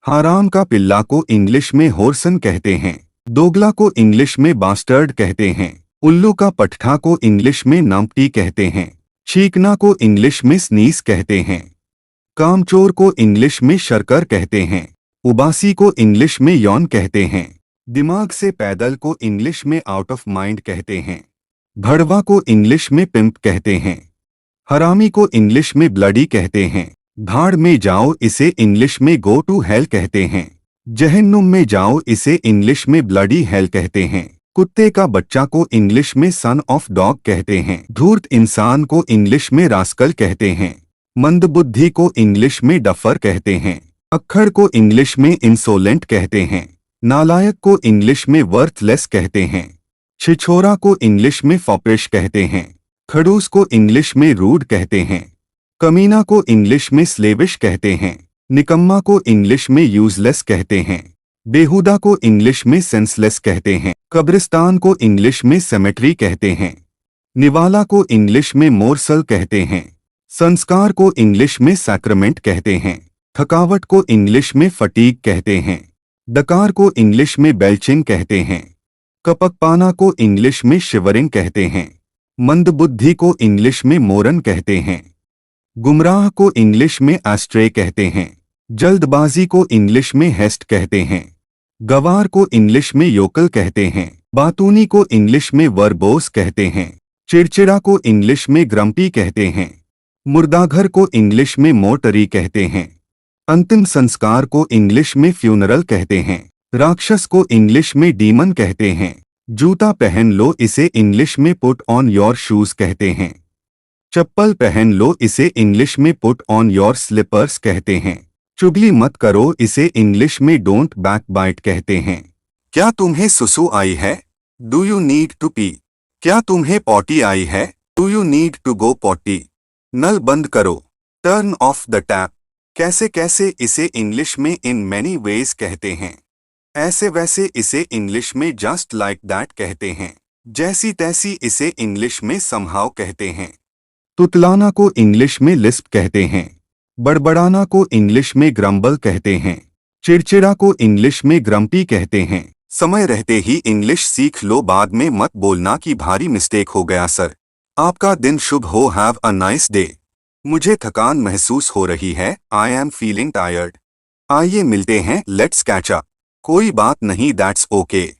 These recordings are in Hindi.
हराम का पिल्ला को इंग्लिश में होर्सन कहते हैं। दोगला को इंग्लिश में बास्टर्ड कहते हैं। उल्लू का पट्ठा को इंग्लिश में नम्पटी कहते हैं। छींकना को इंग्लिश में स्नीज कहते हैं। कामचोर को इंग्लिश में शर्कर कहते हैं। उबासी को इंग्लिश में यौन कहते हैं। दिमाग से पैदल को इंग्लिश में आउट ऑफ माइंड कहते हैं। भड़वा को इंग्लिश में पिंप कहते हैं। हरामी को इंग्लिश में ब्लडी कहते हैं। भाड़ में जाओ इसे इंग्लिश में गो टू हेल कहते हैं। जहन्नुम में जाओ इसे इंग्लिश में ब्लडी हेल कहते हैं। कुत्ते का बच्चा को इंग्लिश में सन ऑफ डॉग कहते हैं। धूर्त इंसान को इंग्लिश में रास्कल कहते हैं। मंदबुद्धि को इंग्लिश में डफर कहते हैं। अक्खड़ को इंग्लिश में इंसोलेंट कहते हैं। नालायक को इंग्लिश में वर्थलेस कहते हैं। छिछोरा को इंग्लिश में फॉपिश कहते हैं। खड़ूस को इंग्लिश में रूड कहते हैं। कमीना को इंग्लिश में स्लेविश कहते हैं। निकम्मा को इंग्लिश में यूजलेस कहते हैं। बेहुदा को इंग्लिश में सेंसलेस कहते हैं। कब्रिस्तान को इंग्लिश में सेमेट्री कहते हैं। निवाला को इंग्लिश में मोरसल कहते हैं। संस्कार को इंग्लिश में सैक्रमेंट कहते हैं। थकावट को इंग्लिश में फटीग कहते हैं। डकार को इंग्लिश में बेल्चिंग कहते हैं। कपकपाना को इंग्लिश में शिवरिंग कहते हैं। मंदबुद्धि को इंग्लिश में मोरन कहते हैं। गुमराह को इंग्लिश में एस्ट्रे कहते हैं। जल्दबाजी को इंग्लिश में हेस्ट कहते हैं। गवार को इंग्लिश में योकल कहते हैं। बातूनी को इंग्लिश में वर्बोस कहते हैं। चिड़चिड़ा को इंग्लिश में ग्रम्पी कहते हैं। मुर्दाघर को इंग्लिश में मोर्टरी कहते हैं। अंतिम संस्कार को इंग्लिश में फ्यूनरल कहते हैं। राक्षस को इंग्लिश में डीमन कहते हैं। जूता पहन लो इसे इंग्लिश में पुट ऑन योर शूज कहते हैं। चप्पल पहन लो इसे इंग्लिश में पुट ऑन योर स्लिपर्स कहते हैं। चुगली मत करो इसे इंग्लिश में डोंट बैकबाइट कहते हैं। क्या तुम्हें सुसु आई है? Do you need to pee? क्या तुम्हें पॉटी आई है? Do you need to go potty? नल बंद करो, टर्न ऑफ द टैप। कैसे कैसे इसे इंग्लिश में इन मैनी वेज कहते हैं। ऐसे वैसे इसे इंग्लिश में जस्ट लाइक दैट कहते हैं। जैसी तैसी इसे इंग्लिश में समहाउ कहते हैं। तुतलाना को इंग्लिश में लिस्प कहते हैं। बड़बड़ाना को इंग्लिश में ग्रम्बल कहते हैं। चिड़चिड़ा को इंग्लिश में ग्रम्पी कहते हैं। समय रहते ही इंग्लिश सीख लो, बाद में मत बोलना कि भारी मिस्टेक हो गया सर। आपका दिन शुभ हो। Have a nice day. मुझे थकान महसूस हो रही है। I am feeling tired. आइए मिलते हैं, लेट्स कैच अप। कोई बात नहीं, दैट्स ओके।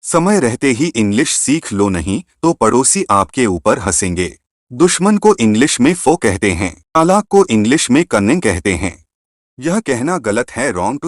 समय रहते ही इंग्लिश सीख लो, नहीं तो पड़ोसी आपके ऊपर हंसेंगे। दुश्मन को इंग्लिश में फो कहते हैं। चालाक को इंग्लिश में कन्निंग कहते हैं। यह कहना गलत है, रॉन्ग टू